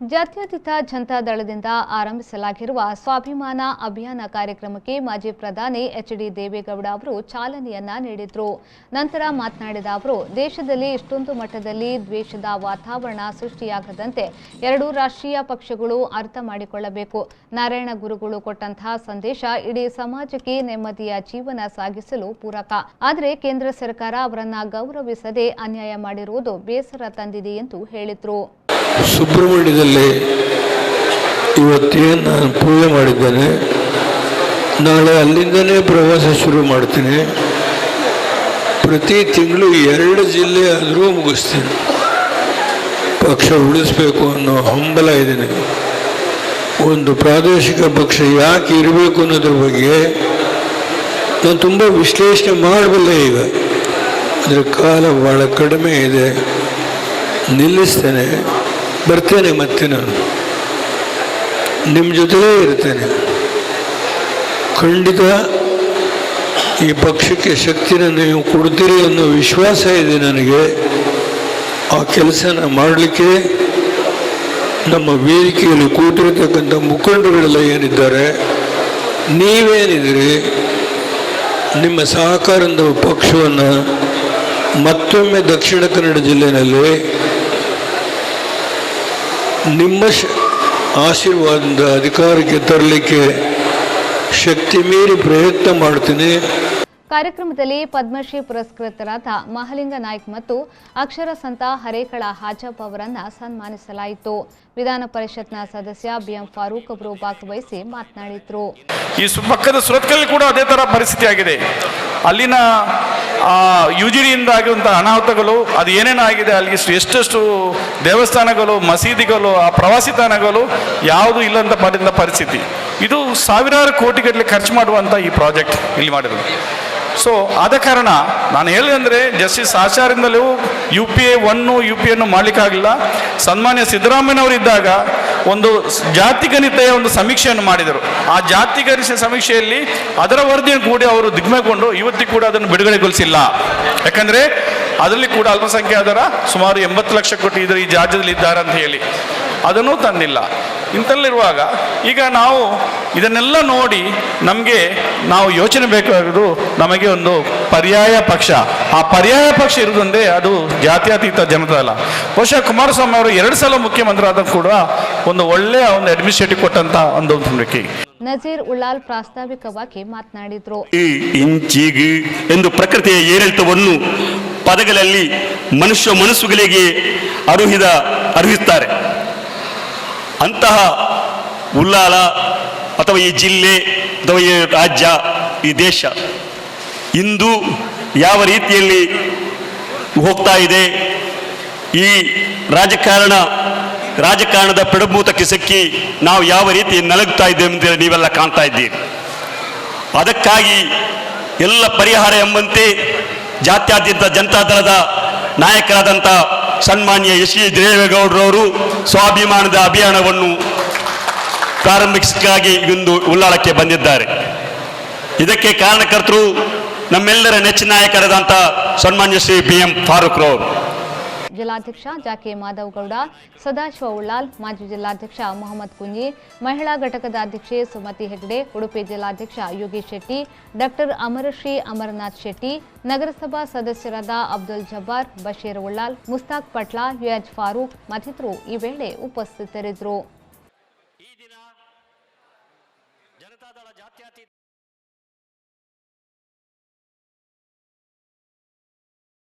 ಜಾತ್ಯತೀತ ಜನತಾ ದಳದಿಂದ ಆರಂಭಿಸಲಾಗಿರುವ ಸ್ವಾಭಿಮಾನ ಅಭಿಯಾನ ಕಾರ್ಯಕ್ರಮಕ್ಕೆ ಮಾಜಿ ಪ್ರಧಾನಿ ಎಚ್.ಡಿ. ದೇವೇಗೌಡ ಅವರು ಚಾಲನೆಯನ್ನ ನೀಡಿದರು. ನಂತರ ಮಾತನಾಡಿದ ಅವರು, ದೇಶದಲ್ಲಿ ಇಷ್ಟೊಂದು ಮಟ್ಟದಲ್ಲಿ ದ್ವೇಷದ ವಾತಾವರಣ ಸೃಷ್ಟಿಯಾಗದಂತೆ ಎರಡೂ ರಾಷ್ಟ್ರೀಯ ಪಕ್ಷಗಳು ಅರ್ಥ ಮಾಡಿಕೊಳ್ಳಬೇಕು. ನಾರಾಯಣ ಗುರುಗಳು ಕೊಟ್ಟಂತಹ ಸಂದೇಶ ಇಡೀ ಸಮಾಜಕ್ಕೆ ನೆಮ್ಮದಿಯ ಜೀವನ ಸಾಗಿಸಲು ಪೂರಕ. ಆದರೆ ಕೇಂದ್ರ ಸರ್ಕಾರ ಅವರನ್ನ ಗೌರವಿಸದೆ ಅನ್ಯಾಯ ಮಾಡಿರುವುದು ಬೇಸರ ತಂದಿದೆ ಎಂದು ಹೇಳಿದರು. ಸುಬ್ರಹ್ಮಣ್ಯದಲ್ಲಿ ಇವತ್ತೇನು ನಾನು ಪೂಜೆ ಮಾಡಿದ್ದೇನೆ, ನಾಳೆ ಅಲ್ಲಿಂದನೇ ಪ್ರವಾಸ ಶುರು ಮಾಡ್ತೀನಿ. ಪ್ರತಿ ತಿಂಗಳು 2 ಜಿಲ್ಲೆ ಆದರೂ ಮುಗಿಸ್ತೀನಿ. ಪಕ್ಷ ಉಳಿಸ್ಬೇಕು ಅನ್ನೋ ಹಂಬಲ ಇದೆ ನನಗೆ. ಒಂದು ಪ್ರಾದೇಶಿಕ ಪಕ್ಷ ಯಾಕೆ ಇರಬೇಕು ಅನ್ನೋದ್ರ ಬಗ್ಗೆ ನಾನು ತುಂಬ ವಿಶ್ಲೇಷಣೆ ಮಾಡಬಲ್ಲೆ. ಈಗ ಅದರ ಕಾಲ ಭಾಳ ಕಡಿಮೆ ಇದೆ, ನಿಲ್ಲಿಸ್ತೇನೆ. ಬರ್ತೇನೆ, ಮತ್ತೆ ನಾನು ನಿಮ್ಮ ಜೊತೆಲೇ ಇರ್ತೇನೆ. ಖಂಡಿತ ಈ ಪಕ್ಷಕ್ಕೆ ಶಕ್ತಿನ ನೀವು ಕೊಡ್ತೀರಿ ಅನ್ನೋ ವಿಶ್ವಾಸ ಇದೆ ನನಗೆ. ಆ ಕೆಲಸನ ಮಾಡಲಿಕ್ಕೆ ನಮ್ಮ ವೇದಿಕೆಯಲ್ಲಿ ಕೂತಿರತಕ್ಕಂಥ ಮುಖಂಡಗಳೆಲ್ಲ ಏನಿದ್ದಾರೆ, ನೀವೇನಿದ್ದೀರಿ, ನಿಮ್ಮ ಸಹಕಾರದ ಪಕ್ಷವನ್ನು ಮತ್ತೊಮ್ಮೆ ದಕ್ಷಿಣ ಕನ್ನಡ ಜಿಲ್ಲೆಯಲ್ಲಿ ನಿಮ್ಮ ಆಶೀರ್ವಾದದಿಂದ ಅಧಿಕಾರಕ್ಕೆ ತರಲಿಕ್ಕೆ ಶಕ್ತಿ ಮೀರಿ ಪ್ರಯತ್ನ ಮಾಡ್ತೀನಿ. ಕಾರ್ಯಕ್ರಮದಲ್ಲಿ ಪದ್ಮಶ್ರೀ ಪುರಸ್ಕೃತರಾದ ಮಹಲಿಂಗ ನಾಯ್ಕ್ ಮತ್ತು ಅಕ್ಷರ ಸಂತ ಹರೇಕಳ ಹಾಜಪ್ಪ ಅವರನ್ನು ಸನ್ಮಾನಿಸಲಾಯಿತು. ವಿಧಾನ ಪರಿಷತ್ನ ಸದಸ್ಯ ಬಿಎಂ ಫಾರೂಕ್ ಅವರು ಭಾಗವಹಿಸಿ ಮಾತನಾಡಿದರು. ಈ ಪಕ್ಕದ ಸುರತ್ಕಲ್ಲಿ ಕೂಡ ಅದೇ ತರ ಪರಿಸ್ಥಿತಿ ಆಗಿದೆ. ಅಲ್ಲಿನ ಯುಜಿಡಿಯಿಂದ ಆಗಿರುವಂತಹ ಅನಾಹುತಗಳು, ಅದು ಏನೇನಾಗಿದೆ, ಅಲ್ಲಿ ಎಷ್ಟೆಷ್ಟು ದೇವಸ್ಥಾನಗಳು, ಮಸೀದಿಗಳು, ಆ ಪ್ರವಾಸಿ ತಾಣಗಳು ಯಾವುದು ಇಲ್ಲಂತ ಮಾಡಿದ ಪರಿಸ್ಥಿತಿ. ಇದು ಸಾವಿರಾರು ಕೋಟಿಗಟ್ಟಲೆ ಖರ್ಚು ಮಾಡುವಂಥ ಈ ಪ್ರಾಜೆಕ್ಟ್ ಇಲ್ಲಿ ಮಾಡಿರೋದು. ಸೊ ಆದ ಕಾರಣ ನಾನು ಹೇಳಿದಂದರೆ, ಜಸ್ಟಿಸ್ ಆಚಾರ್ಯರಿಂದಲೂ UPA 1 UPA ಮಾಡಲಿಕ್ಕಾಗಲಿಲ್ಲ. ಸನ್ಮಾನ್ಯ ಸಿದ್ದರಾಮಯ್ಯನವರು ಇದ್ದಾಗ ಒಂದು ಜಾತಿಗಣಿತೆಯ ಒಂದು ಸಮೀಕ್ಷೆಯನ್ನು ಮಾಡಿದರು. ಆ ಜಾತಿಗಣಿತ ಸಮೀಕ್ಷೆಯಲ್ಲಿ ಅದರ ವರದಿಯನ್ನು ಕೂಡ ಅವರು ದಿಗ್ಮಗೊಂಡು ಇವತ್ತಿಗೂ ಕೂಡ ಅದನ್ನು ಬಿಡುಗಡೆಗೊಳಿಸಿಲ್ಲ. ಯಾಕಂದರೆ ಅದರಲ್ಲಿ ಕೂಡ ಅಲ್ಪಸಂಖ್ಯಾತರ ಸುಮಾರು 80 ಲಕ್ಷ ಕೋಟಿ ಇದ್ದಾರೆ ಈ ರಾಜ್ಯದಲ್ಲಿ ಇದ್ದಾರೆ ಅಂತ ಹೇಳಿ ಅದನ್ನು ತಂದಿಲ್ಲ. ಇಂಥಲ್ಲಿರುವಾಗ ಈಗ ನಾವು ಇದನ್ನೆಲ್ಲ ನೋಡಿ ನಾವು ಯೋಚನೆ ಬೇಕಾಗೋದು, ನಮಗೆ ಒಂದು ಪರ್ಯಾಯ ಪಕ್ಷ. ಆ ಪರ್ಯಾಯ ಪಕ್ಷ ಇರುವುದಂದ್ರೆ ಅದು ಜಾತ್ಯತೀತ ಜನತಾದಳ. ಬಹುಶಃ ಕುಮಾರಸ್ವಾಮಿ ಅವರು 2 ಸಲ ಮುಖ್ಯಮಂತ್ರಿ ಆದ ಕೂಡ ಒಂದು ಒಳ್ಳೆಯ ಒಂದು ಅಡ್ಮಿನಿಸ್ಟ್ರೇಟಿವ್ ಕೊಟ್ಟಂತ ಒಂದು ವ್ಯಕ್ತಿ. ನಜೀರ್ ಉಳ್ಳಾಲ್ ಪ್ರಾಸ್ತಾವಿಕವಾಗಿ ಮಾತನಾಡಿದರು. ಇಂಚಿಗಿ ಎಂದು ಪ್ರಕೃತಿಯ ಏರಿಳಿತವನ್ನು ಪದಗಳಲ್ಲಿ ಮನುಷ್ಯ ಮನಸ್ಸುಗಳಿಗೆ ಅರುಹಿಸುತ್ತಾರೆ. ಅಂತಹ ಉಳ್ಳಾಲ ಅಥವಾ ಈ ಜಿಲ್ಲೆ ಅಥವಾ ಈ ರಾಜ್ಯ, ಈ ದೇಶ ಇಂದು ಯಾವ ರೀತಿಯಲ್ಲಿ ಹೋಗ್ತಾ ಇದೆ, ಈ ರಾಜಕಾರಣದ ಪೆಡಭೂತಕ್ಕೆ ಸಿಕ್ಕಿ ನಾವು ಯಾವ ರೀತಿ ನಲಗುತ್ತಾ ಇದ್ದೇವೆ ಅಂತ ನೀವೆಲ್ಲ ಕಾಣ್ತಾ ಇದ್ದೀರಿ. ಅದಕ್ಕಾಗಿ ಎಲ್ಲ ಪರಿಹಾರ ಎಂಬಂತೆ ಜಾತ್ಯತೀತ ಜನತಾದಳದ ನಾಯಕರಾದಂಥ ಸನ್ಮಾನ್ಯ ಎಚ್.ಡಿ. ದೇವೇಗೌಡರವರು ಸ್ವಾಭಿಮಾನದ ಅಭಿಯಾನವನ್ನು ಪ್ರಾರಂಭಿಸಕ್ಕಾಗಿ ಇಂದು ಉಳ್ಳಾಳಕ್ಕೆ ಬಂದಿದ್ದಾರೆ. ಇದಕ್ಕೆ ಕಾರಣಕರ್ತರು ನಮ್ಮೆಲ್ಲರ ನೆಚ್ಚಿನ ನಾಯಕರಾದಂಥ ಸನ್ಮಾನ್ಯ ಶ್ರೀ BM ಫಾರೂಕ್ ರವರು. ಜಿಲ್ಲಾಧ್ಯಕ್ಷ ಜಾಕೆ ಮಾಧವಗೌಡ, ಸದಾಶಿವ ಉಳ್ಳಾಲ್, ಮಾಜಿ ಜಿಲ್ಲಾಧ್ಯಕ್ಷ ಮೊಹಮ್ಮದ್ ಕುಂಜಿ, ಮಹಿಳಾ ಘಟಕದ ಅಧ್ಯಕ್ಷೆ ಸುಮತಿ ಹೆಗ್ಡೆ, ಉಡುಪಿ ಜಿಲ್ಲಾಧ್ಯಕ್ಷ ಯೋಗೇಶ್ ಶೆಟ್ಟಿ, ಡಾಕ್ಟರ್ ಅಮರಶ್ರೀ ಅಮರನಾಥ್ ಶೆಟ್ಟಿ, ನಗರಸಭಾ ಸದಸ್ಯರಾದ ಅಬ್ದುಲ್ ಜಬ್ಬಾರ್, ಬಶೀರ್ ಉಳ್ಳಾಲ್, ಮುಸ್ತಾಕ್ ಪಟ್ಲ, ಯುಎಚ್ ಫಾರೂಕ್ ಮತ್ತಿತರರು ಈ ವೇಳೆ ಉಪಸ್ಥಿತರಿದ್ದರು.